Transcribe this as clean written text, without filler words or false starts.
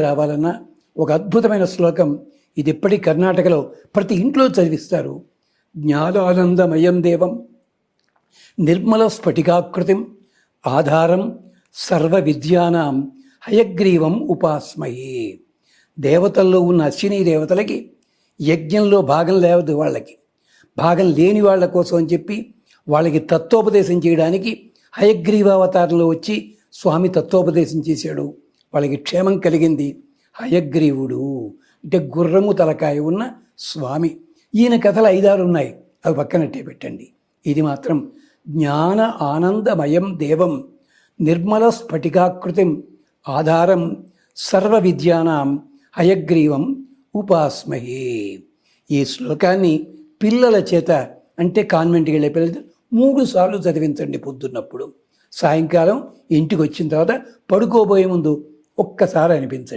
రావాలన్నా ఒక అద్భుతమైన శ్లోకం ఇది. ఎప్పటి కర్ణాటకలో ప్రతి ఇంట్లో చదివిస్తారు. జ్ఞానానందమయం దేవం నిర్మల స్ఫటికాకృతిం ఆధారం సర్వ విద్యానాం హయగ్రీవం ఉపాస్మయే. దేవతల్లో ఉన్న అశ్విని దేవతలకి యజ్ఞంలో భాగం లేదు, వాళ్ళకి భాగం లేని వాళ్ళ కోసం అని చెప్పి వాళ్ళకి తత్వోపదేశం చేయడానికి హయగ్రీవావతారంలో వచ్చి స్వామి తత్వోపదేశం చేశాడు. వాళ్ళకి క్షేమం కలిగింది. హయగ్రీవుడు అంటే గుర్రము తలకాయ ఉన్న స్వామి. ఈయన కథలు 5-6 ఉన్నాయి, అవి పక్కనట్టే పెట్టండి. ఇది మాత్రం జ్ఞాన ఆనందమయం దేవం నిర్మల స్ఫటికాకృతిం ఆధారం సర్వ విద్యానాం హయగ్రీవం ఉపాస్మహే. ఈ శ్లోకాన్ని పిల్లల చేత, అంటే కాన్వెంట్కి వెళ్ళే పిల్లలతో 3 సార్లు చదివించండి. పొద్దున్నప్పుడు, సాయంకాలం ఇంటికి వచ్చిన తర్వాత పడుకోబోయే ముందు ఒక్కసారి అనిపించండి.